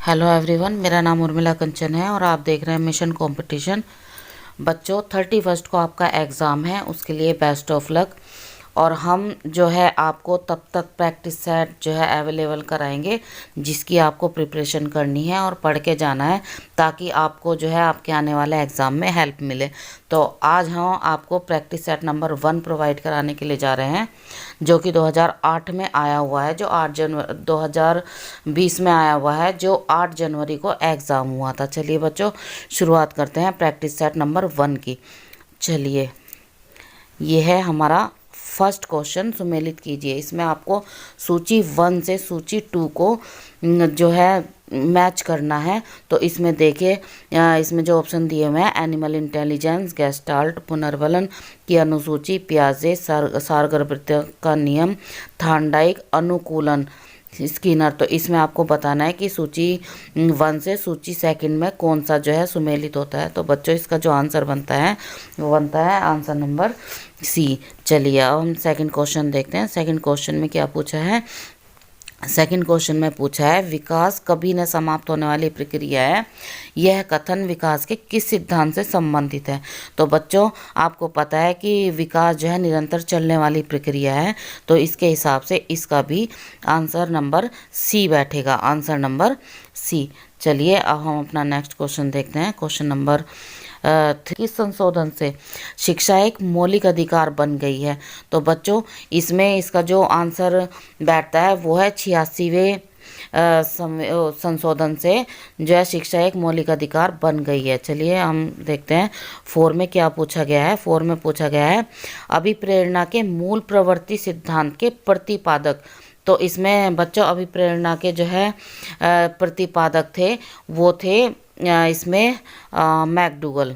Hello everyone, मेरा नाम उर्मिला कंचन है और आप देख रहे हैं मिशन कंपटीशन। बच्चों 31 को आपका एग्ज़ाम है, उसके लिए बेस्ट ऑफ लक। और हम जो है आपको तब तक प्रैक्टिस सेट जो है अवेलेबल कराएंगे जिसकी आपको प्रिपरेशन करनी है और पढ़ के जाना है, ताकि आपको जो है आपके आने वाले एग्ज़ाम में हेल्प मिले। तो आज हम आपको प्रैक्टिस सेट नंबर 1 प्रोवाइड कराने के लिए जा रहे हैं, जो कि 2008 में आया हुआ है, जो 8 जनवरी 2020 में आया हुआ है, जो 8 जनवरी को एग्ज़ाम हुआ था। चलिए बच्चों, शुरुआत करते हैं प्रैक्टिस सेट नंबर 1 की। चलिए, ये है हमारा फर्स्ट क्वेश्चन। सुमेलित कीजिए। इसमें आपको सूची 1 से सूची 2 को जो है मैच करना है। तो इसमें देखिए, इसमें जो ऑप्शन दिए हुए हैं, एनिमल इंटेलिजेंस, गेस्टाल्ट, पुनर्वलन की अनुसूची, पियाजे, सारगर्भिता का नियम, थार्नडाइक, अनुकूलन, स्किनर। तो इसमें आपको बताना है कि सूची 1 से सूची 2 में कौन सा जो है सुमेलित होता है। तो बच्चों, इसका जो आंसर बनता है वो बनता है आंसर नंबर सी। चलिए, अब हम सेकंड क्वेश्चन देखते हैं। सेकंड क्वेश्चन में क्या पूछा है। सेकंड क्वेश्चन में पूछा है, विकास कभी न समाप्त होने वाली प्रक्रिया है, यह कथन विकास के किस सिद्धांत से संबंधित है। तो बच्चों, आपको पता है कि विकास जो है निरंतर चलने वाली प्रक्रिया है, तो इसके हिसाब से इसका भी आंसर नंबर सी बैठेगा, आंसर नंबर सी। चलिए, अब हम अपना नेक्स्ट क्वेश्चन देखते हैं। क्वेश्चन नंबर 3, संशोधन से शिक्षा एक मौलिक अधिकार बन गई है। तो बच्चों, इसमें इसका जो आंसर बैठता है वो है 86वें संशोधन से जो है शिक्षा एक मौलिक अधिकार बन गई है। चलिए, हम देखते हैं 4 में क्या पूछा गया है। 4 में पूछा गया है, अभिप्रेरणा के मूल प्रवृत्ति सिद्धांत के प्रतिपादक। तो इसमें बच्चों, अभिप्रेरणा के जो है प्रतिपादक थे वो थे इसमें मैकडूगल।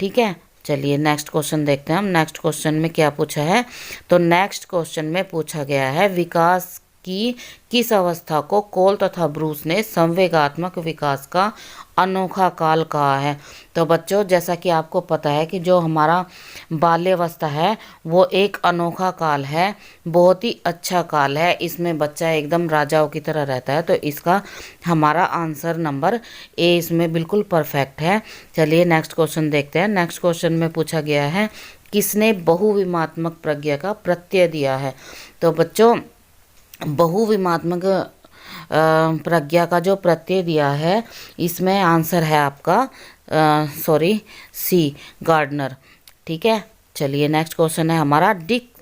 ठीक है। चलिए, नेक्स्ट क्वेश्चन देखते हैं हम। नेक्स्ट क्वेश्चन में क्या पूछा है। तो नेक्स्ट क्वेश्चन में पूछा गया है, विकास की किस अवस्था को कोल तथा ब्रूस ने संवेगात्मक विकास का अनोखा काल कहा है। तो बच्चों, जैसा कि आपको पता है कि जो हमारा बाल्यावस्था है वो एक अनोखा काल है, बहुत ही अच्छा काल है। इसमें बच्चा एकदम राजाओं की तरह रहता है। तो इसका हमारा आंसर नंबर ए इसमें बिल्कुल परफेक्ट है। चलिए, नेक्स्ट क्वेश्चन देखते हैं। नेक्स्ट क्वेश्चन में पूछा गया है, किसने बहुविमात्मक प्रज्ञा का प्रत्यय दिया है। तो बच्चों, बहुविमात्मक प्रज्ञा का जो प्रत्यय दिया है, इसमें आंसर है आपका सी, गार्डनर। ठीक है। चलिए, नेक्स्ट क्वेश्चन है हमारा,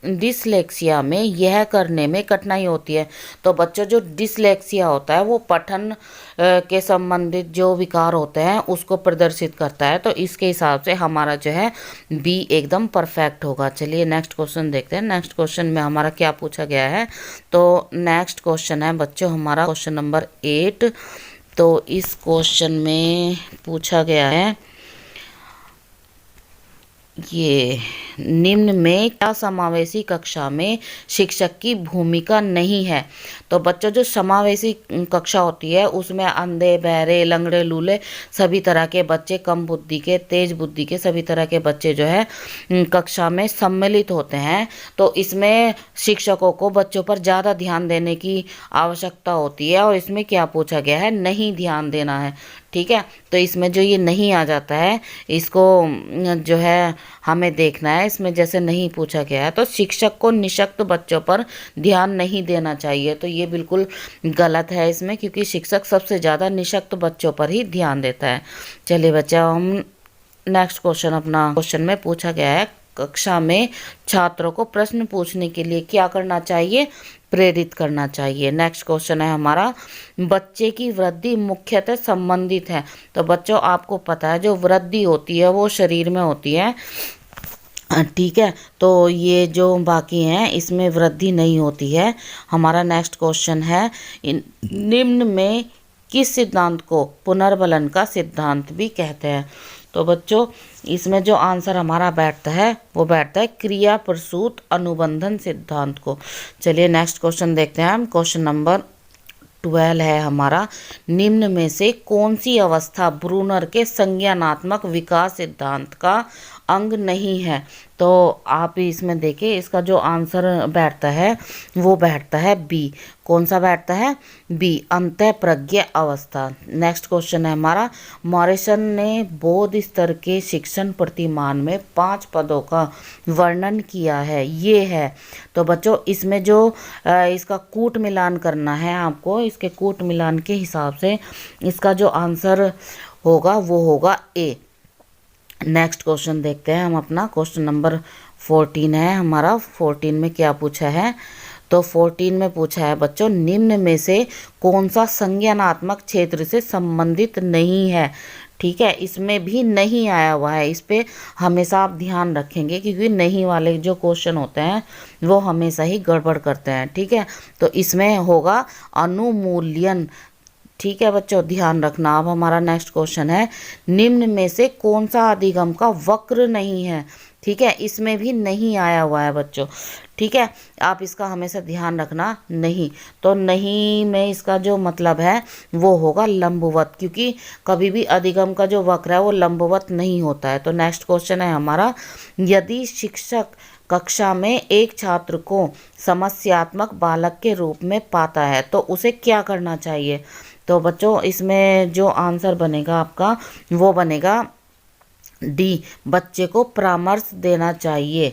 डिसलेक्सिया में यह करने में कठिनाई होती है। तो बच्चों, जो डिसलेक्सिया होता है वो पठन के संबंधित जो विकार होते हैं उसको प्रदर्शित करता है। तो इसके हिसाब से हमारा जो है बी एकदम परफेक्ट होगा। चलिए, नेक्स्ट क्वेश्चन देखते हैं। नेक्स्ट क्वेश्चन में हमारा क्या पूछा गया है। तो नेक्स्ट क्वेश्चन है बच्चों हमारा क्वेश्चन नंबर 8। तो इस क्वेश्चन में पूछा गया है, ये निम्न में क्या समावेशी कक्षा में शिक्षक की भूमिका नहीं है। तो बच्चों, जो समावेशी कक्षा होती है उसमें अंधे, बहरे, लंगड़े, लूले सभी तरह के बच्चे, कम बुद्धि के, तेज बुद्धि के सभी तरह के बच्चे जो है कक्षा में सम्मिलित होते हैं। तो इसमें शिक्षकों को बच्चों पर ज़्यादा ध्यान देने की आवश्यकता होती है। और इसमें क्या पूछा गया है, नहीं ध्यान देना है। ठीक है। तो इसमें जो ये नहीं आ जाता है, इसको जो है हमें देखना है। इसमें जैसे नहीं पूछा गया है, तो शिक्षक को निःशक्त बच्चों पर ध्यान नहीं देना चाहिए। तो ये बिल्कुल गलत है इसमें, क्योंकि शिक्षक सबसे ज़्यादा निःशक्त बच्चों पर ही ध्यान देता है। चलिए बच्चा, हम नेक्स्ट क्वेश्चन, अपना क्वेश्चन में पूछा गया है, कक्षा में छात्रों को प्रश्न पूछने के लिए क्या करना चाहिए, प्रेरित करना चाहिए। नेक्स्ट क्वेश्चन है हमारा, बच्चे की वृद्धि मुख्यतः संबंधित है। तो बच्चों, आपको पता है जो वृद्धि होती है वो शरीर में होती है। ठीक है। तो ये जो बाकी हैं इसमें वृद्धि नहीं होती है। हमारा नेक्स्ट क्वेश्चन है, निम्न में किस सिद्धांत को पुनर्बलन का सिद्धांत भी कहते हैं। तो बच्चों, इसमें जो आंसर हमारा बैठता है वो बैठता है क्रिया प्रसूत अनुबंधन सिद्धांत को। चलिए, नेक्स्ट क्वेश्चन देखते हैं हम। क्वेश्चन नंबर 12 है हमारा, निम्न में से कौन सी अवस्था ब्रूनर के संज्ञानात्मक विकास सिद्धांत का अंग नहीं है। तो आप इसमें देखिए, इसका जो आंसर बैठता है वो बैठता है बी। कौन सा बैठता है? बी, अंतःप्रज्ञ अवस्था। नेक्स्ट क्वेश्चन है हमारा, मॉरिसन ने बौद्ध स्तर के शिक्षण प्रतिमान में 5 पदों का वर्णन किया है। ये है, तो बच्चों इसमें जो इसका कूट मिलान करना है आपको, इसके कूट मिलान के हिसाब से इसका जो आंसर होगा वो होगा ए। नेक्स्ट क्वेश्चन देखते हैं हम अपना, क्वेश्चन नंबर 14 है हमारा। 14 में क्या पूछा है? तो 14 में पूछा है बच्चों, निम्न में से कौन सा संज्ञानात्मक क्षेत्र से संबंधित नहीं है? ठीक है, इसमें भी नहीं आया हुआ है, इस पे हमेशा आप ध्यान रखेंगे क्योंकि नहीं वाले जो क्वेश्चन होते हैं वो हमेशा ही गड़बड़ करते हैं। ठीक है, तो इसमें होगा अनुमूल्यन। ठीक है बच्चों, ध्यान रखना। अब हमारा नेक्स्ट क्वेश्चन है, निम्न में से कौन सा अधिगम का वक्र नहीं है? ठीक है, इसमें भी नहीं आया हुआ है बच्चों। ठीक है, आप इसका हमेशा ध्यान रखना। नहीं, तो नहीं में इसका जो मतलब है वो होगा लंबवत, क्योंकि कभी भी अधिगम का जो वक्र है वो लंबवत नहीं होता है। तो नेक्स्ट क्वेश्चन है हमारा, यदि शिक्षक कक्षा में एक छात्र को समस्यात्मक बालक के रूप में पाता है तो उसे क्या करना चाहिए? तो बच्चों इसमें जो आंसर बनेगा आपका वो बनेगा डी, बच्चे को परामर्श देना चाहिए।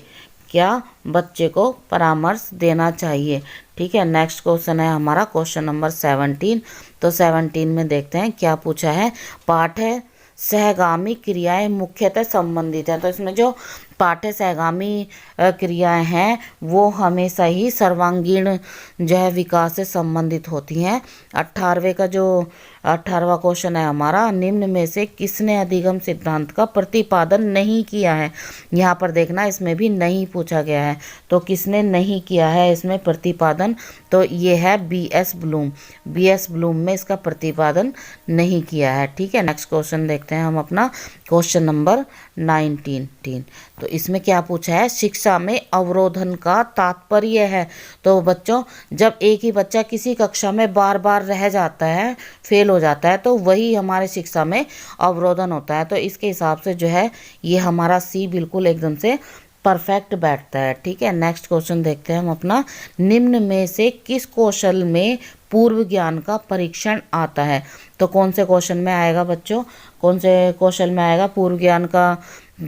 क्या? बच्चे को परामर्श देना चाहिए। ठीक है, नेक्स्ट क्वेश्चन है हमारा क्वेश्चन नंबर 17। तो 17 में देखते हैं क्या पूछा है। पाठ है सहगामी क्रियाएं मुख्यतः संबंधित हैं। तो इसमें जो पाठ्य सहगामी क्रियाएं हैं वो हमेशा ही सर्वांगीण जो है विकास से संबंधित होती हैं। 18वें का जो 18वां क्वेश्चन है हमारा, निम्न में से किसने अधिगम सिद्धांत का प्रतिपादन नहीं किया है? यहाँ पर देखना, इसमें भी नहीं पूछा गया है, तो किसने नहीं किया है इसमें प्रतिपादन? तो ये है B.S. ब्लूम। B.S. ब्लूम में इसका प्रतिपादन नहीं किया है। ठीक है, नेक्स्ट क्वेश्चन देखते हैं हम अपना क्वेश्चन नंबर 19। तो इसमें क्या पूछा है, शिक्षा में अवरोधन का तात्पर्य है। तो बच्चों जब एक ही बच्चा किसी कक्षा में बार बार रह जाता है, फेल हो जाता है, तो वही हमारे शिक्षा में अवरोधन होता है। तो इसके हिसाब से जो है ये हमारा सी बिल्कुल एकदम से परफेक्ट बैठता है। ठीक है, नेक्स्ट क्वेश्चन देखते हैं हम अपना, निम्न में से किस कौशल में पूर्व ज्ञान का परीक्षण आता है? तो कौन से क्वेश्चन में आएगा बच्चों, कौन से कौशल में आएगा पूर्व ज्ञान का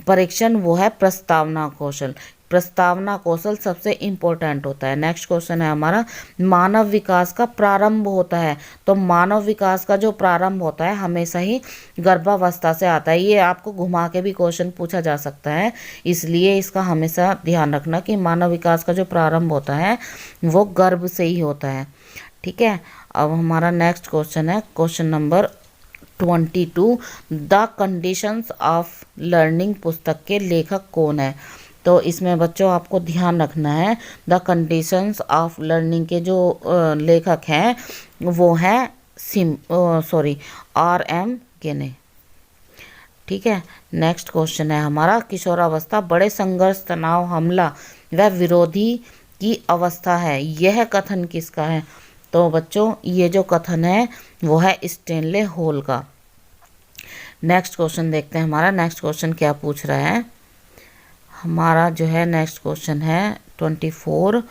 परीक्षण? वो है प्रस्तावना कौशल। प्रस्तावना कौशल सबसे इम्पोर्टेंट होता है। नेक्स्ट क्वेश्चन है हमारा, मानव विकास का प्रारंभ होता है। तो मानव विकास का जो प्रारंभ होता है हमेशा ही गर्भावस्था से आता है। ये आपको घुमा के भी क्वेश्चन पूछा जा सकता है, इसलिए इसका हमेशा ध्यान रखना कि मानव विकास का जो प्रारंभ होता है वो गर्भ से ही होता है। ठीक है, अब हमारा नेक्स्ट क्वेश्चन है question number 22, the conditions of learning पुस्तक के लेखक कौन है? तो इसमें बच्चों आपको ध्यान रखना है, द कंडीशंस ऑफ लर्निंग के जो लेखक हैं वो हैं R.M. गेने। ठीक है, नेक्स्ट क्वेश्चन है हमारा, किशोरावस्था बड़े संघर्ष, तनाव, हमला व विरोधी की अवस्था है, यह कथन किसका है? तो बच्चों ये जो कथन है वो है स्टेनले होल का। नेक्स्ट क्वेश्चन देखते हैं हमारा, नेक्स्ट क्वेश्चन क्या पूछ रहा है हमारा, जो है नेक्स्ट क्वेश्चन है 24,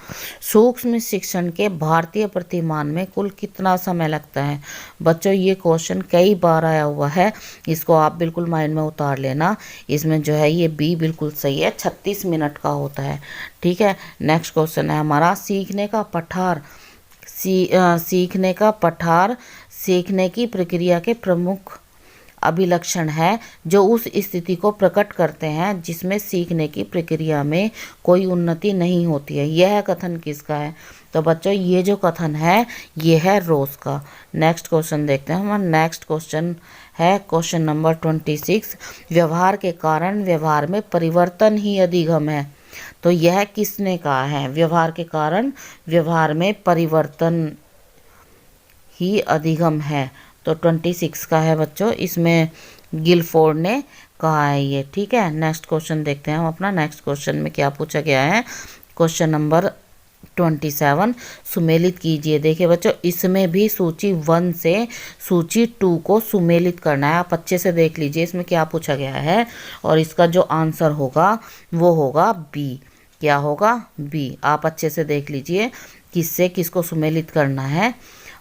सूक्ष्म शिक्षण के भारतीय प्रतिमान में कुल कितना समय लगता है? बच्चों ये क्वेश्चन कई बार आया हुआ है, इसको आप बिल्कुल माइंड में उतार लेना। इसमें जो है ये बी बिल्कुल सही है, 36 मिनट का होता है। ठीक है, नेक्स्ट क्वेश्चन है हमारा, सीखने का पठार सीखने की प्रक्रिया के प्रमुख अभिलक्षण है जो उस स्थिति को प्रकट करते हैं जिसमें सीखने की प्रक्रिया में कोई उन्नति नहीं होती है, यह कथन किसका है? तो बच्चों ये जो कथन है ये है रोज का। नेक्स्ट क्वेश्चन देखते हैं हमारा, नेक्स्ट क्वेश्चन है क्वेश्चन नंबर 26, व्यवहार के कारण व्यवहार में परिवर्तन ही अधिगम है। तो यह किसने कहा है? व्यवहार के कारण व्यवहार में परिवर्तन ही अधिगम है। तो 26 का है बच्चों, इसमें गिलफोर्ड ने कहा है ये। ठीक है, नेक्स्ट क्वेश्चन देखते हैं हम अपना, नेक्स्ट क्वेश्चन में क्या पूछा गया है, क्वेश्चन नंबर 27 सुमेलित कीजिए। देखिए बच्चों, इसमें भी सूची 1 से सूची 2 को सुमेलित करना है। आप अच्छे से देख लीजिए इसमें क्या पूछा गया है, और इसका जो आंसर होगा वो होगा बी। क्या होगा? बी। आप अच्छे से देख लीजिए किससे किसको सुमेलित करना है,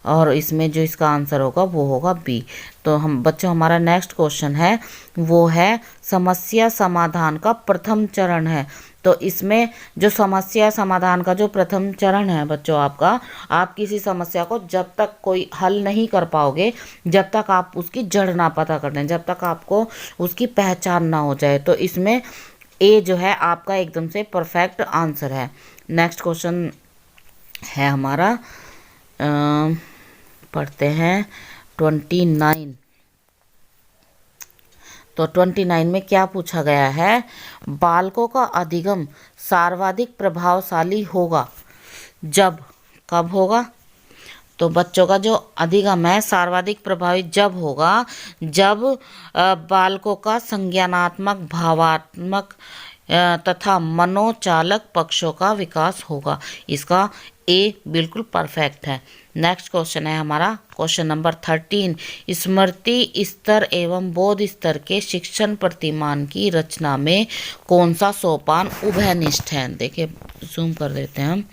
और इसमें जो इसका आंसर होगा वो होगा बी। तो हम बच्चों, हमारा नेक्स्ट क्वेश्चन है वो है समस्या समाधान का प्रथम चरण है। तो इसमें जो समस्या समाधान का जो प्रथम चरण है बच्चों आपका, आप किसी समस्या को जब तक कोई हल नहीं कर पाओगे, जब तक आप उसकी जड़ ना पता कर लें, जब तक आपको उसकी पहचान ना हो जाए, तो इसमें ए जो है आपका एकदम से परफेक्ट आंसर है। नेक्स्ट क्वेश्चन है हमारा, पढ़ते हैं 29। तो 29 में क्या पूछा गया है? बालकों का अधिगम सर्वाधिक प्रभावशाली होगा जब, कब होगा? तो बच्चों का जो अधिगम है सर्वाधिक प्रभावी जब होगा, जब बालकों का संज्ञानात्मक, भावात्मक तथा मनोचालक पक्षों का विकास होगा। इसका ए बिल्कुल परफेक्ट है। नेक्स्ट क्वेश्चन है हमारा क्वेश्चन नंबर 13। स्मृति स्तर एवं बोध स्तर के शिक्षण प्रतिमान की रचना में कौन सा सोपान उभयनिष्ठ है? देखिए, जूम कर देते हैं हम।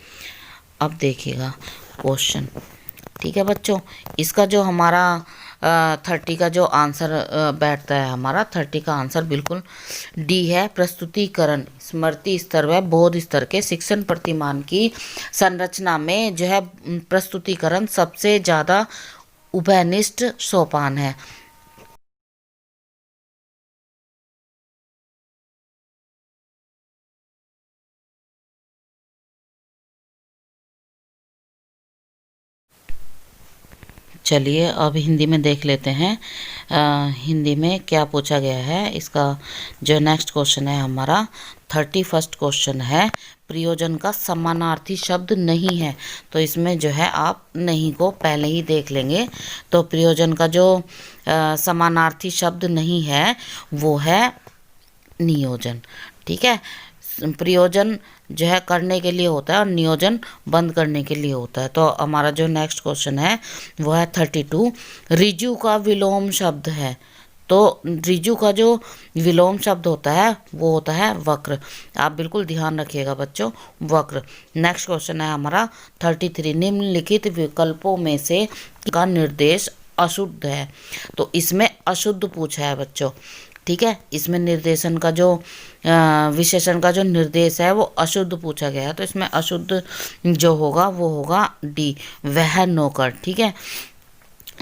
अब देखिएगा क्वेश्चन, ठीक है बच्चों। इसका जो हमारा 30 का जो आंसर बैठता है, हमारा 30 का आंसर बिल्कुल डी है। प्रस्तुतिकरण स्मृति स्तर व बोध स्तर के शिक्षण प्रतिमान की संरचना में जो है प्रस्तुतिकरण सबसे ज़्यादा उभयनिष्ठ सोपान है। चलिए अब हिंदी में देख लेते हैं हिंदी में क्या पूछा गया है। इसका जो नेक्स्ट क्वेश्चन है हमारा 31 क्वेश्चन है, प्रयोजन का समानार्थी शब्द नहीं है। तो इसमें जो है आप नहीं को पहले ही देख लेंगे। तो प्रयोजन का जो समानार्थी शब्द नहीं है वो है नियोजन। ठीक है, प्रयोजन जो है करने के लिए होता है और नियोजन बंद करने के लिए होता है। तो हमारा जो नेक्स्ट क्वेश्चन है वो है 32। रिजु का विलोम शब्द है। तो रिजु का जो विलोम शब्द होता है वो होता है वक्र। आप बिल्कुल ध्यान रखिएगा बच्चों, वक्र। नेक्स्ट क्वेश्चन है हमारा 33। निम्नलिखित विकल्पों में से का निर्देश अशुद्ध है। तो इसमें अशुद्ध पूछा है बच्चों। ठीक है, इसमें निर्देशन का जो विशेषण का जो निर्देश है वो अशुद्ध पूछा गया है। तो इसमें अशुद्ध जो होगा वो होगा डी, वह नौकर। ठीक है,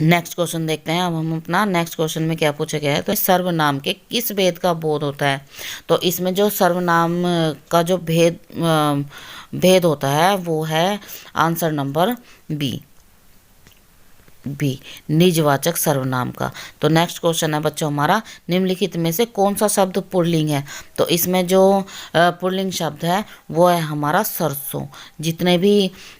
नेक्स्ट क्वेश्चन देखते हैं अब हम अपना। नेक्स्ट क्वेश्चन में क्या पूछा गया है? तो सर्वनाम के किस भेद का बोध होता है? तो इसमें जो सर्वनाम का जो भेद होता है वो है आंसर नंबर बी, निजवाचक सर्वनाम का। तो नेक्स्ट क्वेश्चन है बच्चों हमारा, निम्नलिखित में से कौन सा शब्द पुल्लिंग है? तो इसमें जो पुल्लिंग शब्द है वो है हमारा सरसों। जितने भी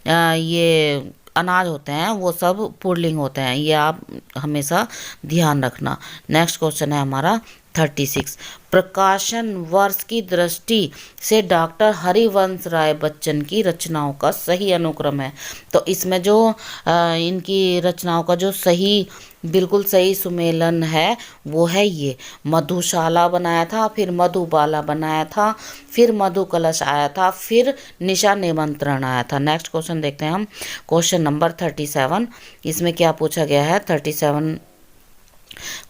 ये अनाज होते हैं वो सब पुल्लिंग होते हैं, ये आप हमेशा ध्यान रखना। नेक्स्ट क्वेश्चन है हमारा 36। प्रकाशन वर्ष की दृष्टि से डॉक्टर हरिवंश राय बच्चन की रचनाओं का सही अनुक्रम है। तो इसमें जो इनकी रचनाओं का जो सही, बिल्कुल सही सुमेलन है वो है ये। मधुशाला बनाया था, फिर मधुबाला बनाया था, फिर मधु कलश आया था, फिर निशा निमंत्रण आया था। नेक्स्ट क्वेश्चन देखते हैं हम, क्वेश्चन नंबर 37। इसमें क्या पूछा गया है? 37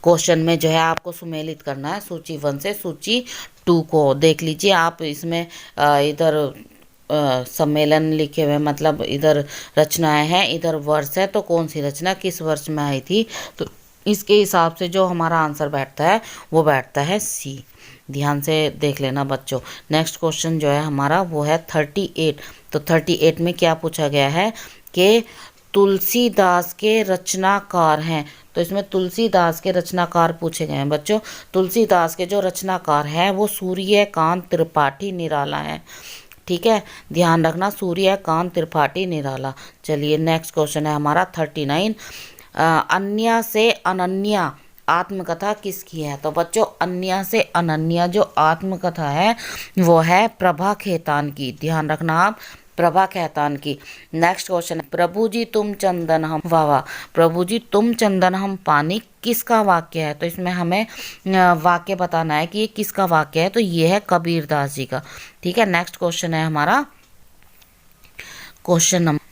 क्वेश्चन में जो है आपको सुमेलित करना है सूची 1 से सूची 2 को। देख लीजिए आप, इसमें इधर सम्मेलन लिखे हुए, मतलब इधर रचनाएं हैं, इधर वर्ष है। तो कौन सी रचना किस वर्ष में आई थी, तो इसके हिसाब से जो हमारा आंसर बैठता है वो बैठता है सी। ध्यान से देख लेना बच्चों। नेक्स्ट क्वेश्चन जो है हमारा वो है 38। तो 38 में क्या पूछा गया है कि तुलसीदास के रचनाकार हैं। तो इसमें तुलसीदास के रचनाकार पूछे गए हैं बच्चों। तुलसीदास के जो रचनाकार हैं वो सूर्यकांत त्रिपाठी निराला हैं। ठीक है, ध्यान रखना, सूर्यकांत त्रिपाठी निराला। चलिए नेक्स्ट क्वेश्चन है हमारा 39। अन्या से अनन्या आत्मकथा किसकी है? तो बच्चों, अन्या से अनन्या जो आत्मकथा है वो है प्रभा खेतान की। ध्यान रखना आप, प्रभा खेतान की। नेक्स्ट क्वेश्चन है, प्रभु जी तुम चंदन हम, वाह वाह, प्रभु जी तुम चंदन हम पानी, किसका वाक्य है? तो इसमें हमें वाक्य बताना है कि ये किसका वाक्य है। तो ये है कबीरदास जी का। ठीक है, नेक्स्ट क्वेश्चन है हमारा क्वेश्चन नंबर,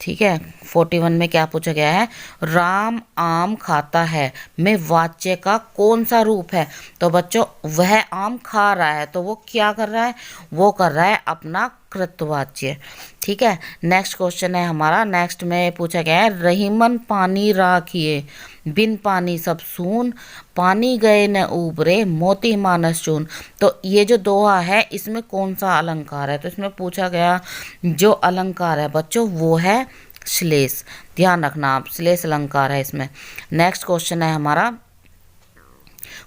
ठीक है, 41 में क्या पूछा गया है, राम आम खाता है में वाच्य का कौन सा रूप है? तो बच्चों वह आम खा रहा है, तो वो क्या कर रहा है, वो कर रहा है अपना कृतवाच्य। ठीक है, नेक्स्ट क्वेश्चन है हमारा, नेक्स्ट में पूछा गया है, रहीमन पानी राखिए बिन पानी सब सून, पानी गए न उबरे मोती मानस चून। तो ये जो दोहा है इसमें कौन सा अलंकार है? तो इसमें पूछा गया जो अलंकार है बच्चों वो है श्लेष। ध्यान रखना आप, श्लेष अलंकार है इसमें। नेक्स्ट क्वेश्चन है हमारा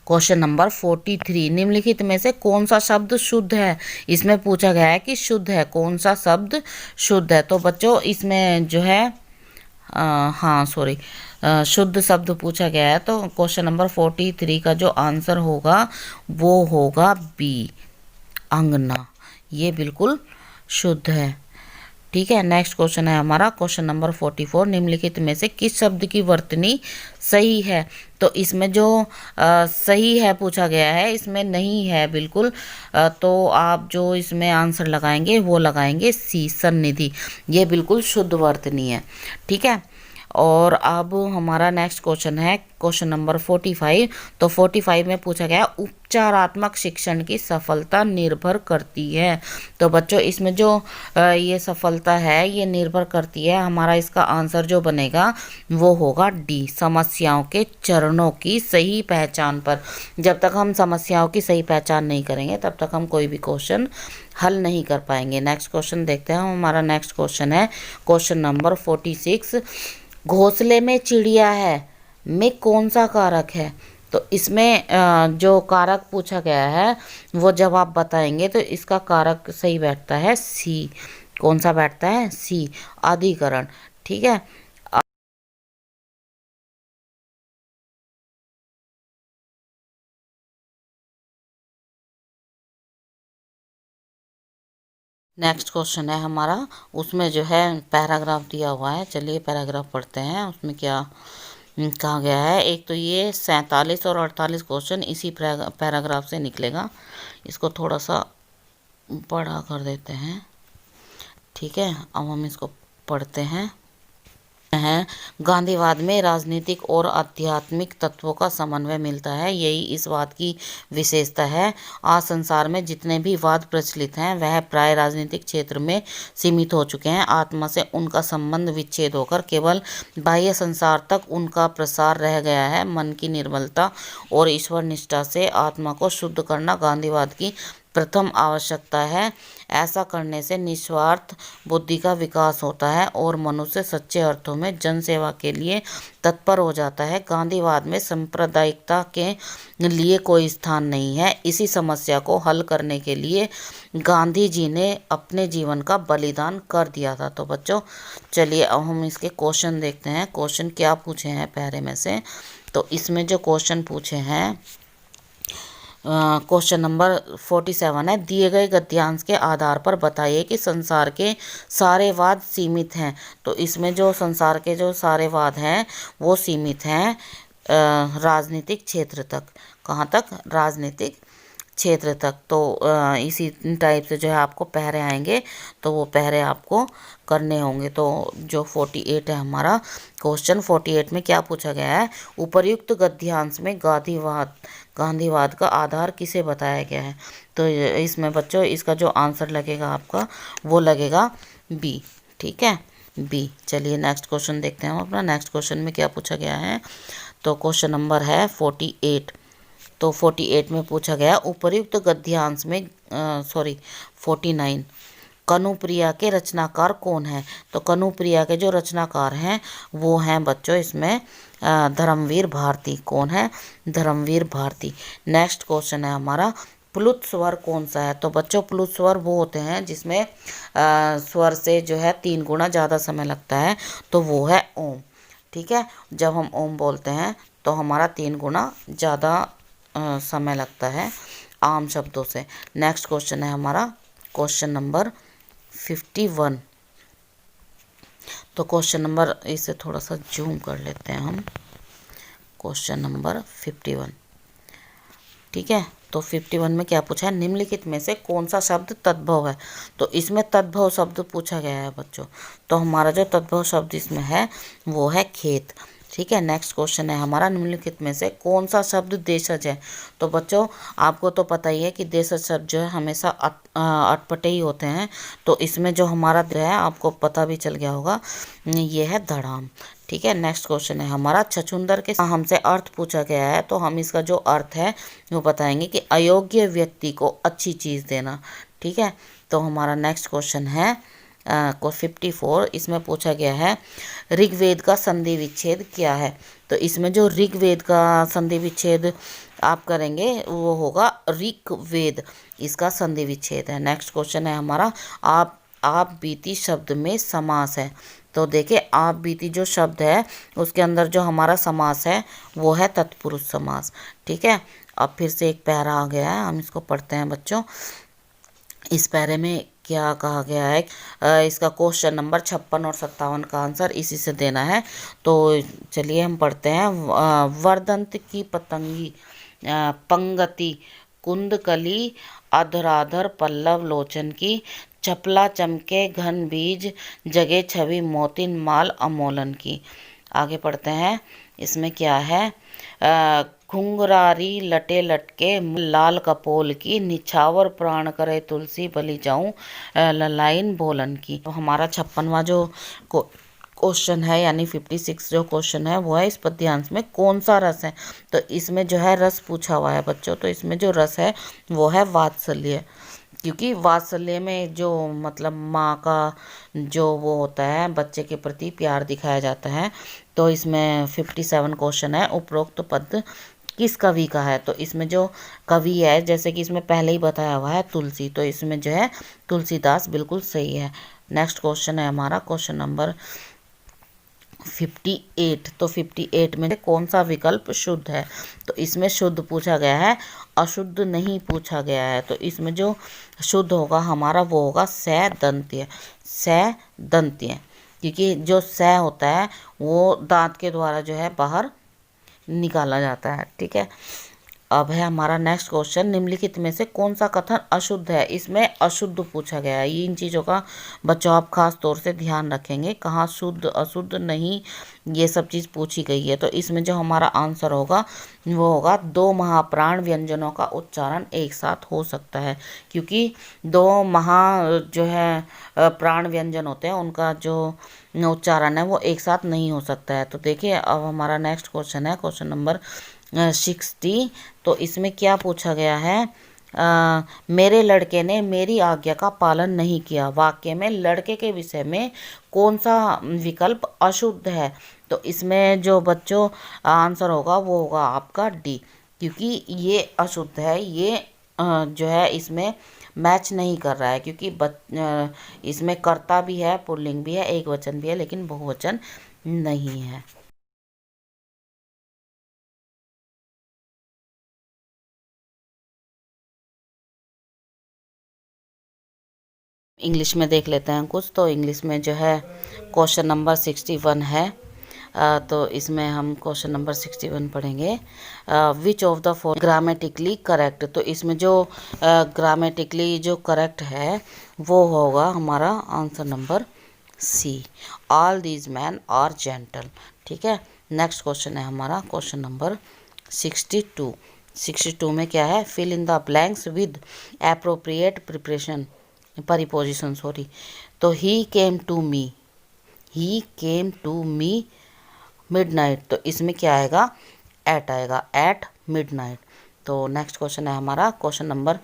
क्वेश्चन नंबर 43, निम्नलिखित में से कौन सा शब्द शुद्ध है? इसमें पूछा गया है कि शुद्ध है, कौन सा शब्द शुद्ध है? तो बच्चों इसमें जो है हाँ सॉरी, शुद्ध शब्द पूछा गया है। तो क्वेश्चन नंबर 43 का जो आंसर होगा वो होगा बी, अंगना। ये बिल्कुल शुद्ध है। ठीक है, नेक्स्ट क्वेश्चन है हमारा क्वेश्चन नंबर 44, निम्नलिखित में से किस शब्द की वर्तनी सही है? तो इसमें जो सही है पूछा गया है, इसमें नहीं है बिल्कुल। तो आप जो इसमें आंसर लगाएंगे वो लगाएंगे सी, सन्निधि। ये बिल्कुल शुद्ध वर्तनी है। ठीक है, और अब हमारा नेक्स्ट क्वेश्चन है क्वेश्चन नंबर 45। तो 45 में पूछा गया उपचारात्मक शिक्षण की सफलता निर्भर करती है। तो बच्चों इसमें जो ये सफलता है ये निर्भर करती है, हमारा इसका आंसर जो बनेगा वो होगा डी, समस्याओं के चरणों की सही पहचान पर। जब तक हम समस्याओं की सही पहचान नहीं करेंगे तब तक हम कोई भी क्वेश्चन हल नहीं कर पाएंगे। नेक्स्ट क्वेश्चन देखते हैं, हमारा नेक्स्ट क्वेश्चन है क्वेश्चन नंबर 46, घोंसले में चिड़िया है में कौन सा कारक है? तो इसमें जो कारक पूछा गया है वो जब आप बताएंगे तो इसका कारक सही बैठता है सी। कौन सा बैठता है? सी, अधिकरण। ठीक है, नेक्स्ट क्वेश्चन है हमारा, उसमें जो है पैराग्राफ दिया हुआ है। चलिए पैराग्राफ पढ़ते हैं, उसमें क्या कहा गया है। एक तो ये 47 और 48 क्वेश्चन इसी पैराग्राफ से निकलेगा। इसको थोड़ा सा बड़ा कर देते हैं। ठीक है, अब हम इसको पढ़ते हैं। गांधीवाद में राजनीतिक और आध्यात्मिक तत्वों का समन्वय मिलता है, यही इस वाद की विशेषता है। आज संसार में जितने भी वाद प्रचलित हैं वह प्राय राजनीतिक क्षेत्र में सीमित हो चुके हैं। आत्मा से उनका संबंध विच्छेद होकर केवल बाह्य संसार तक उनका प्रसार रह गया है। मन की निर्मलता और ईश्वर निष्ठा से आत्मा को शुद्ध करना गांधीवाद की प्रथम आवश्यकता है। ऐसा करने से निस्वार्थ बुद्धि का विकास होता है और मनुष्य सच्चे अर्थों में जन सेवा के लिए तत्पर हो जाता है। गांधीवाद में सांप्रदायिकता के लिए कोई स्थान नहीं है। इसी समस्या को हल करने के लिए गांधी जी ने अपने जीवन का बलिदान कर दिया था। तो बच्चों चलिए अब हम इसके क्वेश्चन देखते हैं, क्वेश्चन क्या पूछे हैं पहले में से। तो इसमें जो क्वेश्चन पूछे हैं क्वेश्चन नंबर 47 है, दिए गए गद्यांश के आधार पर बताइए कि संसार के सारे वाद सीमित हैं। तो इसमें जो संसार के जो सारे वाद हैं वो सीमित हैं राजनीतिक क्षेत्र तक। कहाँ तक? राजनीतिक क्षेत्र तक। तो इसी टाइप से जो है आपको पहरे आएंगे तो वो पहरे आपको करने होंगे। तो जो 48 है हमारा क्वेश्चन, 48 में क्या पूछा गया है, उपर्युक्त गद्यांश में गांधीवाद का आधार किसे बताया गया है? तो इसमें बच्चों इसका जो आंसर लगेगा आपका वो लगेगा बी। ठीक है, बी। चलिए नेक्स्ट क्वेश्चन देखते हैं हम अपना। नेक्स्ट क्वेश्चन में क्या पूछा गया है? तो क्वेश्चन नंबर है 48। तो 48 में पूछा गया उपर्युक्त गद्यांश में 49, कनुप्रिया के रचनाकार कौन है? तो कनुप्रिया के जो रचनाकार हैं वो हैं बच्चों इसमें धर्मवीर भारती। कौन है? धर्मवीर भारती। नेक्स्ट क्वेश्चन है हमारा, प्लुत स्वर कौन सा है? तो बच्चों प्लुत स्वर वो होते हैं जिसमें स्वर से जो है 3 गुना ज़्यादा समय लगता है, तो वो है ओम। ठीक है, जब हम ओम बोलते हैं तो हमारा 3 गुना ज़्यादा समय लगता है आम शब्दों से। नेक्स्ट क्वेश्चन है हमारा क्वेश्चन नंबर 51। तो क्वेश्चन नंबर, इसे थोड़ा सा जूम कर लेते हैं हम, क्वेश्चन नंबर 51। ठीक है, तो 51 में क्या पूछा है, निम्नलिखित में से कौन सा शब्द तद्भव है। तो इसमें तद्भव शब्द पूछा गया है बच्चों। तो हमारा जो तद्भव शब्द इसमें है वो है खेत। ठीक है, नेक्स्ट क्वेश्चन है हमारा, निम्नलिखित में से कौन सा शब्द देशज है। तो बच्चों आपको तो पता ही है कि देशज शब्द जो है हमेशा अटपटे ही होते हैं। तो इसमें जो हमारा है आपको पता भी चल गया होगा, ये है धड़ाम। ठीक है, नेक्स्ट क्वेश्चन है हमारा, छछूंदर के हमसे अर्थ पूछा गया है। तो हम इसका जो अर्थ है वो बताएंगे कि अयोग्य व्यक्ति को अच्छी चीज़ देना। ठीक है, तो हमारा नेक्स्ट क्वेश्चन है को 54। इसमें पूछा गया है ऋग्वेद का संधि विच्छेद क्या है। तो इसमें जो ऋग्वेद का संधि विच्छेद आप करेंगे वो होगा ऋग्वेद, इसका संधि विच्छेद है। नेक्स्ट क्वेश्चन है हमारा, आप बीती शब्द में समास है। तो देखिए आप बीती जो शब्द है उसके अंदर जो हमारा समास है वो है तत्पुरुष समास। ठीक है, अब फिर से एक पैरा आ गया है, हम इसको पढ़ते हैं बच्चों। इस पैरे में क्या कहा गया है, इसका क्वेश्चन नंबर 56 और 57 का आंसर इसी से देना है। तो चलिए हम पढ़ते हैं। वर्दंत की पतंगी पंगति कुंदकली अधराधर पल्लव लोचन की, चपला चमके घन बीज जगे छवि मोतिन माल अमोलन की। आगे पढ़ते हैं, इसमें क्या है, घुंघरारी लटे लटके लाल कपोल की, निछावर प्राण करे तुलसी बलि जाऊं ललाइन बोलन की। तो हमारा 56वां जो क्वेश्चन है यानी 56 जो क्वेश्चन है वो है, इस पद्यांश में कौन सा रस है। तो इसमें जो है रस पूछा हुआ है बच्चों। तो इसमें जो रस है वो है वात्सल्य, क्योंकि वात्सल्य में जो मतलब माँ का जो वो होता है बच्चे के प्रति प्यार दिखाया जाता है। तो इसमें 57 क्वेश्चन है, उपरोक्त पद किस कवि का है। तो इसमें जो कवि है जैसे कि इसमें पहले ही बताया हुआ है तुलसी, तो इसमें जो है तुलसीदास बिल्कुल सही है। नेक्स्ट क्वेश्चन है हमारा क्वेश्चन नंबर 58। तो 58 में कौन सा विकल्प शुद्ध है। तो इसमें शुद्ध पूछा गया है, अशुद्ध नहीं पूछा गया है। तो इसमें जो शुद्ध होगा हमारा वो होगा सैदंत्य, सैदंत्य, क्योंकि जो सै होता है वो दांत के द्वारा जो है बाहर निकाला जाता है। ठीक है, अब है हमारा नेक्स्ट क्वेश्चन, निम्नलिखित में से कौन सा कथन अशुद्ध है। इसमें अशुद्ध पूछा गया है। इन चीज़ों का बच्चों आप खास तौर से ध्यान रखेंगे, कहाँ शुद्ध अशुद्ध नहीं, ये सब चीज़ पूछी गई है। तो इसमें जो हमारा आंसर होगा वो होगा, दो महाप्राण व्यंजनों का उच्चारण एक साथ हो सकता है, क्योंकि दो महा जो है प्राण व्यंजन होते हैं उनका जो उच्चारण है वो एक साथ नहीं हो सकता है। तो देखिए अब हमारा नेक्स्ट क्वेश्चन है क्वेश्चन नंबर 60। तो इसमें क्या पूछा गया है, मेरे लड़के ने मेरी आज्ञा का पालन नहीं किया। वाक्य में लड़के के विषय में कौन सा विकल्प अशुद्ध है। तो इसमें जो बच्चों आंसर होगा वो होगा आपका डी, क्योंकि ये अशुद्ध है, ये जो है इसमें मैच नहीं कर रहा है, क्योंकि इसमें कर्ता भी है, पुल्लिंग भी है, एक वचन भी है, लेकिन बहुवचन नहीं है। इंग्लिश में देख लेते हैं कुछ। तो इंग्लिश में जो है क्वेश्चन नंबर 61 है। तो इसमें हम क्वेश्चन नंबर 61 पढ़ेंगे, विच of the four grammatically correct. तो इसमें जो ग्रामेटिकली जो करेक्ट है वो होगा हमारा answer number C, all these man are gentle. ठीक है, नेक्स्ट क्वेश्चन है हमारा क्वेश्चन नंबर 62। 62 में क्या है, fill in the blanks with appropriate preparation preposition, sorry. तो he came to me, he came to me midnight. तो इसमें क्या आएगा, एट आएगा, एट मिडनाइट। तो नेक्स्ट क्वेश्चन है हमारा question number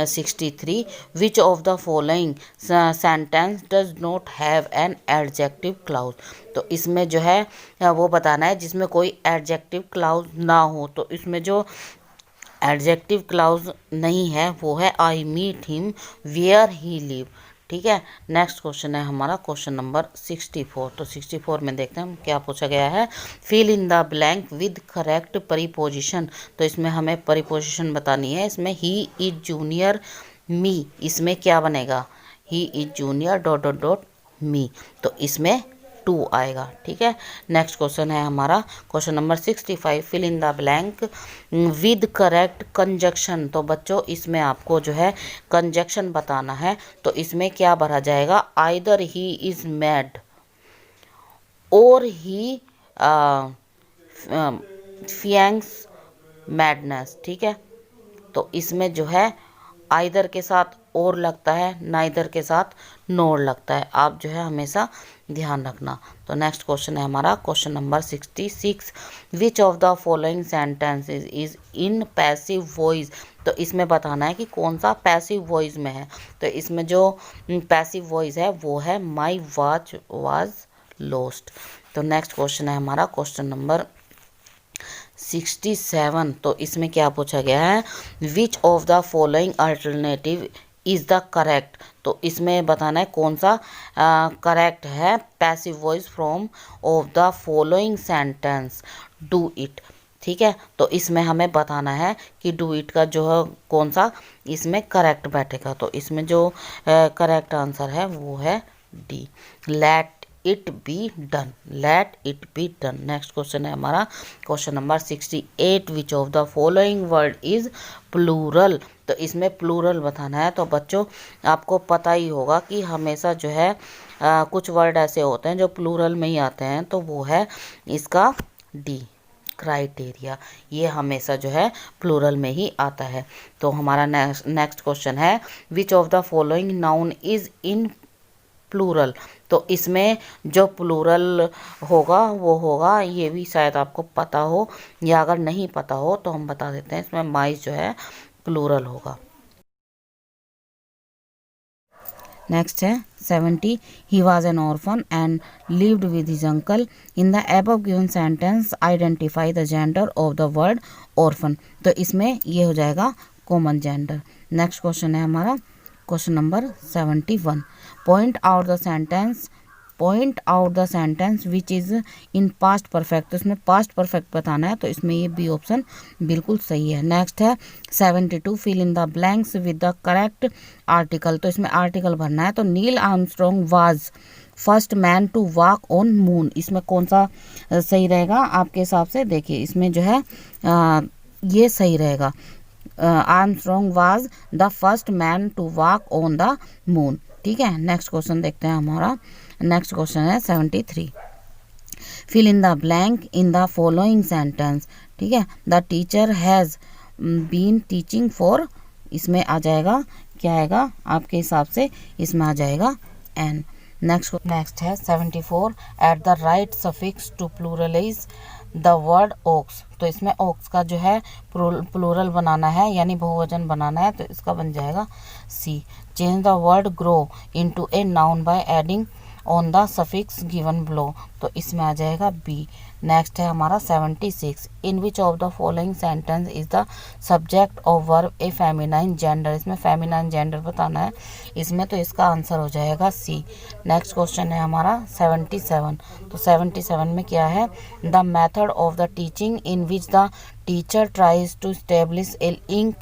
63, which of the following sentence does not have an adjective clause. तो इसमें जो है वो बताना है जिसमें कोई एडजेक्टिव क्लाउज ना हो। तो इसमें जो एडजेक्टिव क्लाउज नहीं है वो है, I meet him where he live. ठीक है, नेक्स्ट क्वेश्चन है हमारा क्वेश्चन नंबर 64। तो 64 में देखते हैं क्या पूछा गया है, fill in the blank with correct preposition. तो इसमें हमें परिपोजिशन बतानी है। इसमें ही इज जूनियर मी, इसमें क्या बनेगा, he is junior dot dot dot मी, तो इसमें टू आएगा। ठीक है, नेक्स्ट क्वेश्चन है हमारा question number 65, fill in the blank with correct conjunction. तो बच्चों इसमें आपको जो है कंजक्शन बताना है, तो इसमें क्या भरा जाएगा, आइदर ही इज मैड और ही फियंग्स मैडनेस। ठीक है, तो इसमें जो है आइदर के साथ और लगता है, नाइदर के साथ नोर लगता है, आप जो है हमेशा ध्यान रखना। तो नेक्स्ट क्वेश्चन है हमारा question number 66, which of the following sentences is in passive voice. तो इसमें बताना है कि कौन सा पैसिव वॉइस में है। तो इसमें जो पैसिव वॉइस है वो है माई वॉच वाज लॉस्ट। तो नेक्स्ट क्वेश्चन है हमारा क्वेश्चन नंबर 67। तो इसमें क्या पूछा गया है, which of the following alternative is the correct. तो इसमें बताना है कौन सा करेक्ट है passive voice from of the following sentence do it. ठीक है, तो इसमें हमें बताना है कि डू इट का जो है कौन सा इसमें करेक्ट बैठेगा। तो इसमें जो करेक्ट आंसर है वो है D, let it be done, let it be done. Next question है हमारा question number 68, which of the following word is plural. तो इसमें प्लूरल बताना है। तो बच्चों आपको पता ही होगा कि हमेशा जो है कुछ वर्ड ऐसे होते हैं जो प्लूरल में ही आते हैं, तो वो है इसका डी, क्राइटेरिया, ये हमेशा जो है प्लूरल में ही आता है। तो हमारा नेक्स्ट क्वेश्चन है, which of the following noun is in plural. तो इसमें जो प्लूरल होगा वो होगा, ये भी शायद आपको पता हो, या अगर नहीं पता हो तो हम बता देते हैं, इसमें माइस जो है प्लूरल होगा। नेक्स्ट है 70, he was an orphan and lived with his uncle. In the above given sentence identify the gender of the word orphan. तो इसमें ये हो जाएगा कॉमन जेंडर। नेक्स्ट क्वेश्चन है हमारा question number 71, point out the sentence which is in past perfect. तो इसमें past perfect बताना है, तो इसमें ये बी ऑप्शन बिल्कुल सही है। नेक्स्ट है 72, fill in the blanks with the correct article. तो इसमें आर्टिकल भरना है, तो Neil Armstrong was first man to walk on moon. इसमें कौन सा सही रहेगा आपके हिसाब से, देखिए इसमें जो है ये सही रहेगा, Armstrong was the first man to walk on the moon. ठीक है, नेक्स्ट क्वेश्चन देखते हैं हमारा। नेक्स्ट क्वेश्चन है 73, fill in the blank in the following sentence. ठीक है, the teacher has been teaching for, इसमें आ जाएगा क्या आएगा आपके हिसाब से, इसमें आ जाएगा एन। नेक्स्ट है 74, add the right suffix to pluralise the word ox. तो इसमें ओक्स का जो है प्लूरल बनाना है, यानी बहुवचन बनाना है, तो इसका बन जाएगा C, change the word grow into a noun by adding on the suffix given below. तो इसमें आ जाएगा बी। नेक्स्ट है हमारा 76, in which of the following sentence is the subject of verb a feminine gender. इसमें feminine gender बताना है, इसमें तो इसका आंसर हो जाएगा सी। नेक्स्ट क्वेश्चन है हमारा 77, तो 77 में क्या है, the method of the teaching in which the teacher tries to establish a link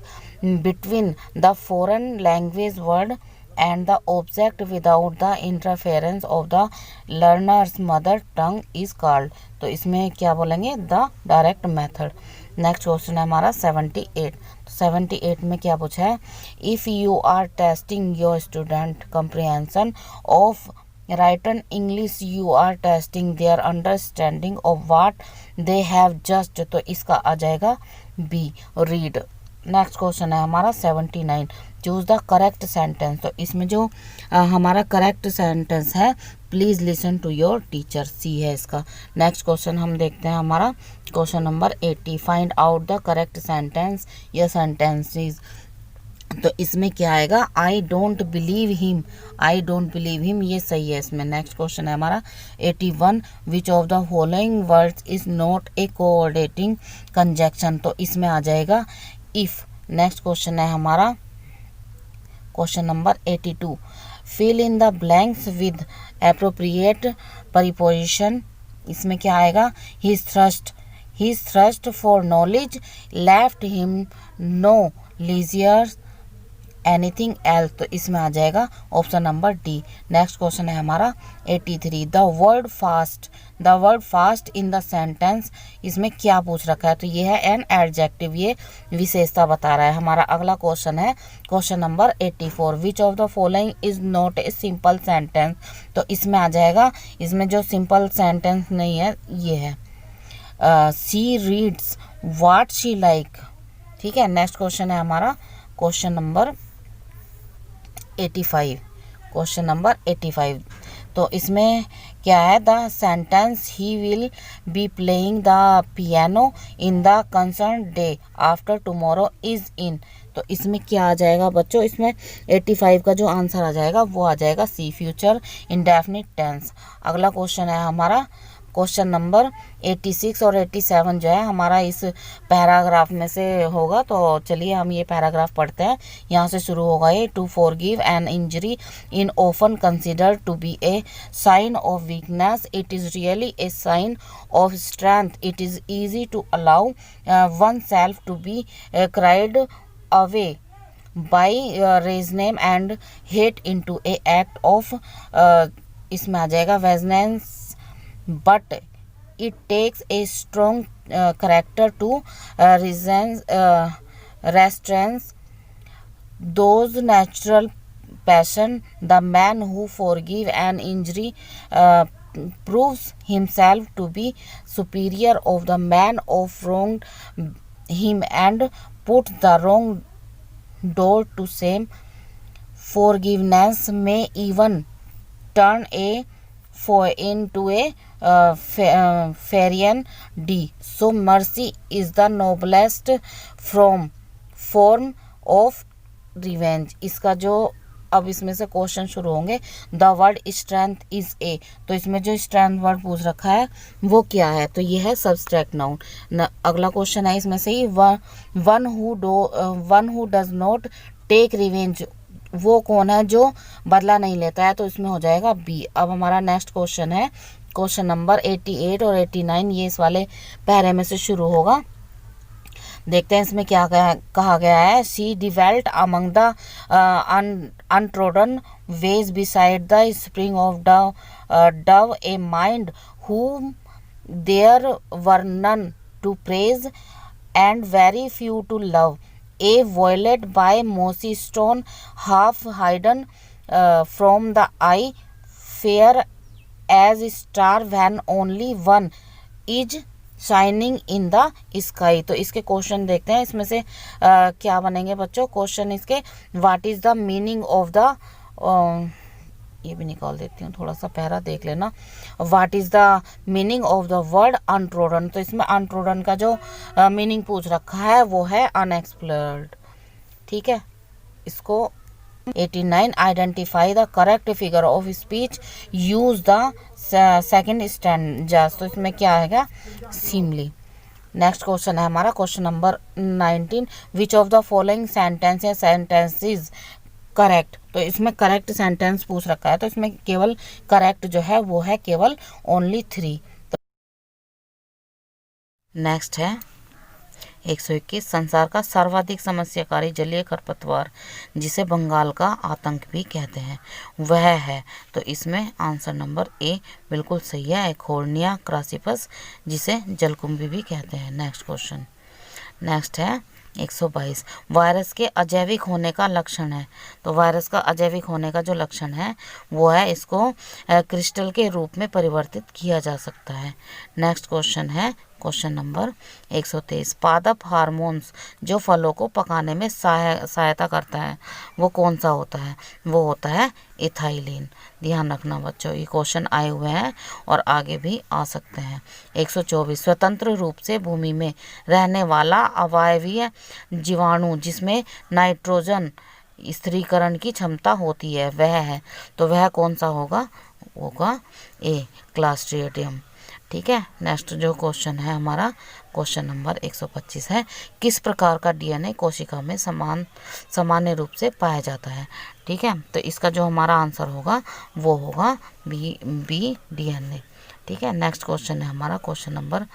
between the foreign language word and the object without the interference of the learner's mother tongue is called। तो इसमें क्या बोलेंगे, the direct method. Next question है हमारा 78, तो 78 में क्या पूछा है, if you are testing your student comprehension of written English you are testing their understanding of what they have just। तो इसका आ जाएगा बी, रीड। नेक्स्ट क्वेश्चन है हमारा 79, चूज द करेक्ट सेंटेंस। तो इसमें जो हमारा करेक्ट सेंटेंस है, please listen to your teacher, C है इसका। नेक्स्ट क्वेश्चन हम देखते हैं हमारा question number 80, find out the correct sentence या सेंटेंसेस। तो इसमें क्या आएगा, I don't believe him, I don't believe him, ये सही है इसमें। नेक्स्ट क्वेश्चन है हमारा 81, which of the following words is not a coordinating conjunction. तो इसमें आ जाएगा इफ। नेक्स्ट क्वेश्चन है हमारा question number 82, fill in the blanks with appropriate preposition. इसमें क्या आएगा, his thirst for knowledge left him no leisure anything else, तो इसमें आ जाएगा option number D. Next question है हमारा 83, the word fast in the sentence, इसमें क्या पूछ रखा है, तो ये है एन एडजेक्टिव, ये विशेषता बता रहा है। हमारा अगला क्वेश्चन है question number 84, which of the following is not a simple sentence, तो इसमें आ जाएगा, इसमें जो सिंपल सेंटेंस नहीं है ये है she reads what she like. ठीक है, नेक्स्ट क्वेश्चन है हमारा क्वेश्चन नंबर 85, क्वेश्चन नंबर 85, तो इसमें क्या है, the sentence he will be playing the piano in the concern day after tomorrow is in, तो इसमें क्या आ जाएगा बच्चों, इसमें 85 का जो आंसर आ जाएगा वो आ जाएगा सी, फ्यूचर इंडेफिनिट टेंस। अगला क्वेश्चन है हमारा क्वेश्चन नंबर 86 और 87 जो है हमारा इस पैराग्राफ में से होगा, तो चलिए हम ये पैराग्राफ पढ़ते हैं। यहाँ से शुरू होगा ये, to forgive an injury in often considered to be a sign of weakness, it is really a sign of strength, it is easy to allow one self to be cried away by resentment and hate into a act of, इसमें आ जाएगा वेजनेंस, but it takes a strong character to restrain those natural passion. The man who forgive an injury proves himself to be superior of the man of wronged him and put the wrong door to shame. Forgiveness may even turn a into a Farian D. So mercy is the noblest form of revenge. इसका जो अब इसमें से question शुरू होंगे, the word strength is a, तो इसमें जो स्ट्रेंथ वर्ड पूछ रखा है वो क्या है, तो ये है सब्सट्रैक्ट नाउन। अगला क्वेश्चन है इसमें से ही, one who does not take revenge, वो कौन है जो बदला नहीं लेता है, तो इसमें हो जाएगा बी। अब हमारा नेक्स्ट क्वेश्चन है क्वेश्चन नंबर 88 और 89, ये इस वाले पैरे में से शुरू होगा। देखते हैं इसमें क्या कहा गया है, she dwelt among the untrodden ways beside the spring of dove a maid whom there were none to praise and very few to love. A violet by mossy stone, half hidden from the eye, fair as a star when only one is shining in the sky. तो इसके question देखते हैं इसमें से क्या बनेंगे बच्चों. Question इसके what is the meaning of the, ये भी निकाल देती हूँ, थोड़ा सा पैरा देख लेना. What is the meaning of the word untrodden. तो इसमें अनट्रोडन का जो मीनिंग पूछ रखा है वो है अनएक्सप्लोर्ड. ठीक है. इसको 89 identify the correct figure of speech, use the second standards. तो इसमें क्या आएगा, सिमली. नेक्स्ट क्वेश्चन है हमारा question number 19. Which of the following sentence या सेंटेंसेस करेक्ट. तो इसमें करेक्ट सेंटेंस पूछ रखा है, तो इसमें केवल करेक्ट जो है वो है केवल ओनली 3. तो नेक्स्ट है 121. संसार का सर्वाधिक समस्याकारी जलीय खरपतवार जिसे बंगाल का आतंक भी कहते हैं वह है. तो इसमें आंसर नंबर ए बिल्कुल सही है, एकोर्निया क्रासिपस जिसे जलकुंभी भी कहते हैं. Next question. नेक्स्ट है 122. वायरस के अजैविक होने का लक्षण है. तो वायरस का अजैविक होने का जो लक्षण है वो है इसको क्रिस्टल के रूप में परिवर्तित किया जा सकता है. नेक्स्ट क्वेश्चन है क्वेश्चन नंबर 123. पादप हार्मोन्स जो फलों को पकाने में सहायता करता है वो कौन सा होता है, वो होता है इथाइलिन. ध्यान रखना बच्चों, ये क्वेश्चन आए हुए हैं और आगे भी आ सकते हैं. 124. स्वतंत्र रूप से भूमि में रहने वाला अवायवीय जीवाणु जिसमें नाइट्रोजन स्थिरीकरण की क्षमता होती है वह है. तो वह कौन सा होगा ए क्लास्ट्रिडियम. ठीक है. नेक्स्ट जो क्वेश्चन है हमारा क्वेश्चन नंबर 125 है. किस प्रकार का डीएनए कोशिका में सामान्य रूप से पाया जाता है. ठीक है. तो इसका जो हमारा आंसर होगा वो होगा बी डीएनए. ठीक है. नेक्स्ट क्वेश्चन है हमारा क्वेश्चन नंबर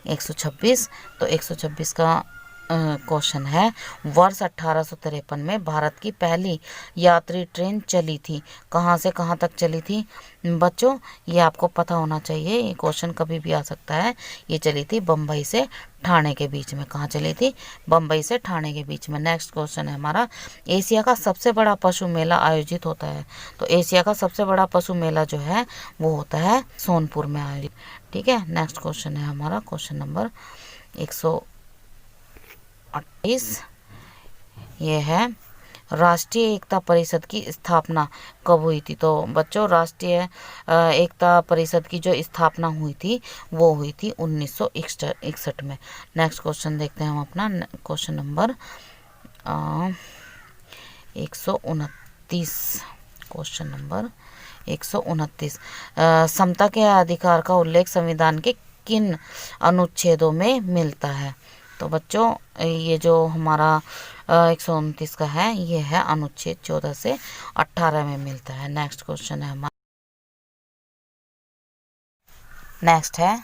126. तो 126 का क्वेश्चन है, वर्ष 1853 में भारत की पहली यात्री ट्रेन चली थी, कहाँ से कहाँ तक चली थी बच्चों? ये आपको पता होना चाहिए, ये क्वेश्चन कभी भी आ सकता है। ये चली थी बम्बई से ठाणे के बीच में। कहाँ चली थी? बम्बई से ठाणे के बीच में। नेक्स्ट क्वेश्चन है हमारा, एशिया का सबसे बड़ा पशु मेला आयोजित होता है। तो एशिया का सबसे बड़ा पशु मेला जो है वो होता है सोनपुर में आयोजित। ठीक है, नेक्स्ट क्वेश्चन है हमारा क्वेश्चन नंबर 128। ये है, राष्ट्रीय एकता परिषद की स्थापना कब हुई थी? तो बच्चों, राष्ट्रीय एकता परिषद की जो स्थापना हुई थी वो हुई थी 1961 में। नेक्स्ट क्वेश्चन देखते हैं हम अपना, क्वेश्चन नंबर 129। क्वेश्चन नंबर 129, समता के अधिकार का उल्लेख संविधान के किन अनुच्छेदों में मिलता है? तो बच्चों, ये जो हमारा 129 का है, ये है अनुच्छेद 14 से 18 में मिलता है। नेक्स्ट क्वेश्चन है हमारा, नेक्स्ट है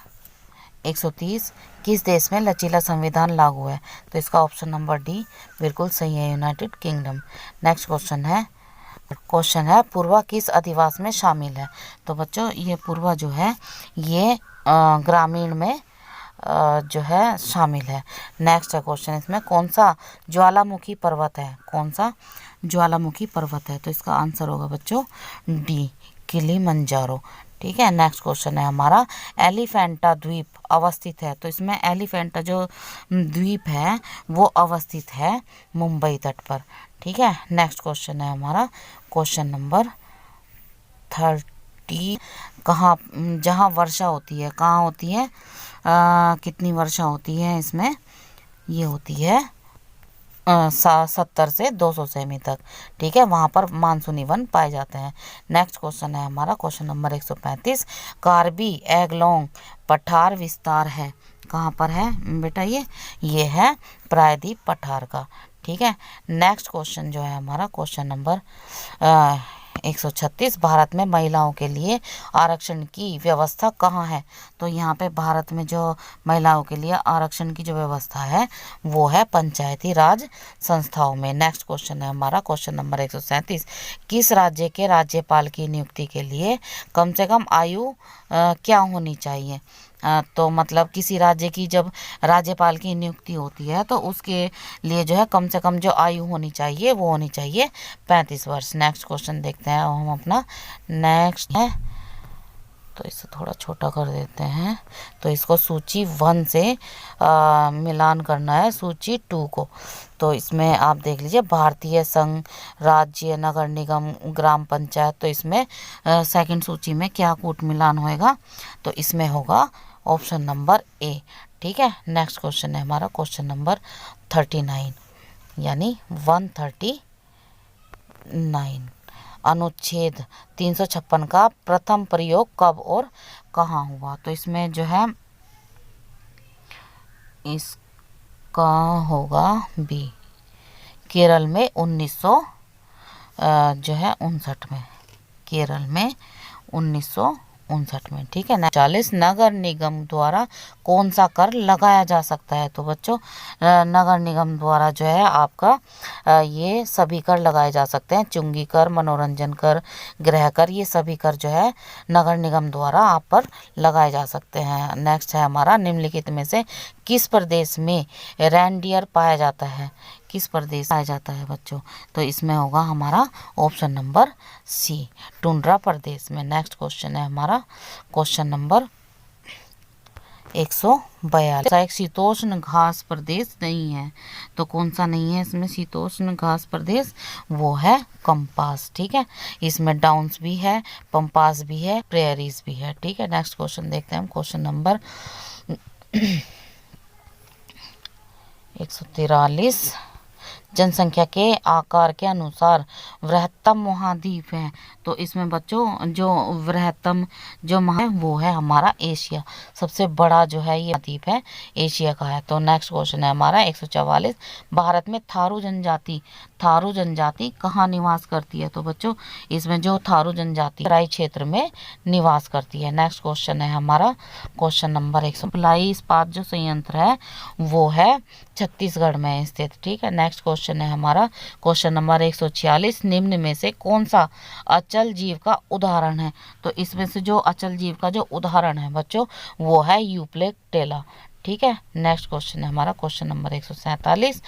130, किस देश में लचीला संविधान लागू है? तो इसका ऑप्शन नंबर डी बिल्कुल सही है, यूनाइटेड किंगडम। नेक्स्ट क्वेश्चन है पूर्वा किस अधिवास में शामिल है? तो बच्चों, ये पूर्वा जो है ये ग्रामीण में जो है शामिल है। नेक्स्ट क्वेश्चन, इसमें कौन सा ज्वालामुखी पर्वत है? कौन सा ज्वालामुखी पर्वत है? तो इसका आंसर होगा बच्चों डी, किलिमंजारो। ठीक है, नेक्स्ट क्वेश्चन है हमारा, एलिफेंटा द्वीप अवस्थित है। तो इसमें एलिफेंटा जो द्वीप है वो अवस्थित है मुंबई तट पर। ठीक है, नेक्स्ट क्वेश्चन है हमारा क्वेश्चन नंबर 30, कहाँ जहाँ वर्षा होती है, कहाँ होती है, कितनी वर्षा होती है इसमें? ये होती है 70 से 200 सेमी तक। ठीक है, वहाँ पर मानसूनी वन पाए जाते हैं। नेक्स्ट क्वेश्चन है हमारा क्वेश्चन नंबर 135, कार्बी एंगलोंग पठार विस्तार है, कहाँ पर है बेटा? ये है प्रायद्वीप पठार का। ठीक है, नेक्स्ट क्वेश्चन जो है हमारा क्वेश्चन नंबर 136, भारत में महिलाओं के लिए आरक्षण की व्यवस्था कहाँ है? तो यहाँ पे भारत में जो महिलाओं के लिए आरक्षण की जो व्यवस्था है वो है पंचायती राज संस्थाओं में। नेक्स्ट क्वेश्चन है हमारा क्वेश्चन नंबर 137, किस राज्य के राज्यपाल की नियुक्ति के लिए कम से कम आयु क्या होनी चाहिए? तो मतलब किसी राज्य की जब राज्यपाल की नियुक्ति होती है तो उसके लिए जो है कम से कम जो आयु होनी चाहिए वो होनी चाहिए 35 वर्ष। नेक्स्ट क्वेश्चन देखते हैं हम अपना, नेक्स्ट है, तो इसे थोड़ा छोटा कर देते हैं। तो इसको सूची 1 से मिलान करना है सूची 2 को। तो इसमें आप देख लीजिए, भारतीय संघ, राज्य, नगर निगम, ग्राम पंचायत। तो इसमें सेकंड सूची में क्या कूट मिलान होएगा? तो इसमें होगा ऑप्शन नंबर ए। ठीक है, नेक्स्ट क्वेश्चन है हमारा क्वेश्चन नंबर 39, यानी 139, अनुच्छेद 356 का प्रथम प्रयोग कब और कहाँ हुआ? तो इसमें जो है इसका होगा बी, केरल में 1959 में, केरल में 1959 में। ठीक है ना। 40, नगर निगम द्वारा कौन सा कर लगाया जा सकता है? तो बच्चों, नगर निगम द्वारा जो है आपका ये सभी कर लगाए जा सकते हैं, चुंगी कर, मनोरंजन कर, गृह कर, ये सभी कर जो है नगर निगम द्वारा आप पर लगाए जा सकते हैं। नेक्स्ट है हमारा, निम्नलिखित में से किस प्रदेश में रेनडियर पाया जाता है? किस प्रदेश पाया जाता है बच्चों? तो इसमें होगा हमारा ऑप्शन नंबर सी, टुंड्रा प्रदेश में। नेक्स्ट क्वेश्चन है हमारा क्वेश्चन नंबर 142, एक शीतोष्ण घास प्रदेश नहीं है, तो कौन सा नहीं है इसमें शीतोष्ण घास प्रदेश? वो है कंपास। ठीक है, इसमें डाउन्स भी है, पंपास भी है, प्रेयरीज भी है। ठीक है, नेक्स्ट क्वेश्चन देखते हैं हम क्वेश्चन नंबर 143, जनसंख्या के आकार के अनुसार वृहत्तम महाद्वीप है? तो इसमें बच्चों जो वृहत्तम जो है वो है हमारा एशिया। सबसे बड़ा जो है ये द्वीप है एशिया का है। तो नेक्स्ट क्वेश्चन है हमारा 144, भारत में थारू जनजाति कहाँ निवास करती है? तो बच्चों इसमें जो थारू जनजाति तराई क्षेत्र में निवास करती है। नेक्स्ट क्वेश्चन है हमारा क्वेश्चन नंबर 100, इस्पात जो संयंत्र है वो है छत्तीसगढ़ में स्थित। ठीक है। नेक्स्ट क्वेश्चन है हमारा क्वेश्चन नंबर 146, निम्न में से कौन सा अचल जीव का उदाहरण है? तो इसमें से जो अचल जीव का जो उदाहरण है बच्चों वो है यूप्लेक्टेला। ठीक है। नेक्स्ट क्वेश्चन है हमारा क्वेश्चन नंबर 147,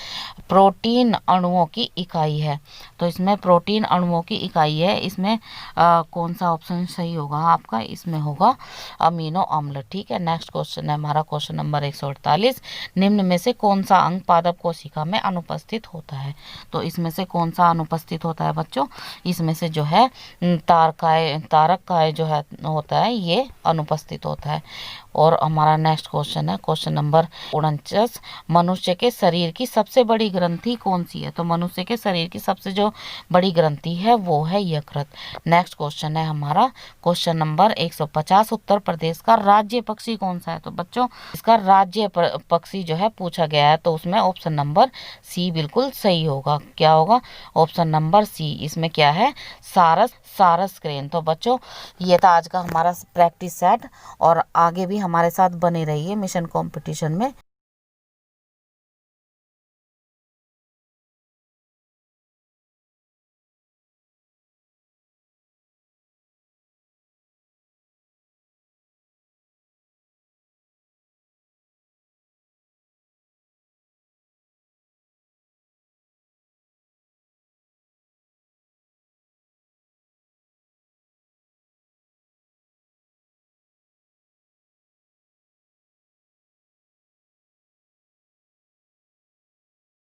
प्रोटीन अणुओं की इकाई है। तो इसमें प्रोटीन अणुओं की इकाई है, इसमें कौन सा ऑप्शन सही होगा आपका? इसमें होगा अमीनो अम्ल। ठीक है। नेक्स्ट क्वेश्चन है हमारा क्वेश्चन नंबर 148, निम्न में से कौन सा अंग पादप कोशिका में अनुपस्थित होता है? तो इसमें से कौन सा अनुपस्थित होता है बच्चों? इसमें से जो है तारक काय जो है होता है ये अनुपस्थित होता है। और हमारा नेक्स्ट क्वेश्चन है क्वेश्चन नंबर 49, मनुष्य के शरीर की सबसे बड़ी ग्रंथि कौन सी है? तो मनुष्य के शरीर की सबसे जो बड़ी ग्रंथि है वो है यकृत। नेक्स्ट क्वेश्चन है हमारा क्वेश्चन नंबर 150, उत्तर प्रदेश का राज्य पक्षी कौन सा है? तो बच्चों इसका राज्य पक्षी जो है पूछा गया है, तो उसमें ऑप्शन नंबर सी बिल्कुल सही होगा। क्या होगा? Option number C. इसमें क्या है? सारस क्रेन। तो बच्चों ये था आज का हमारा प्रैक्टिस सेट, और आगे भी हमारे साथ बने रहिए मिशन कंपटीशन में।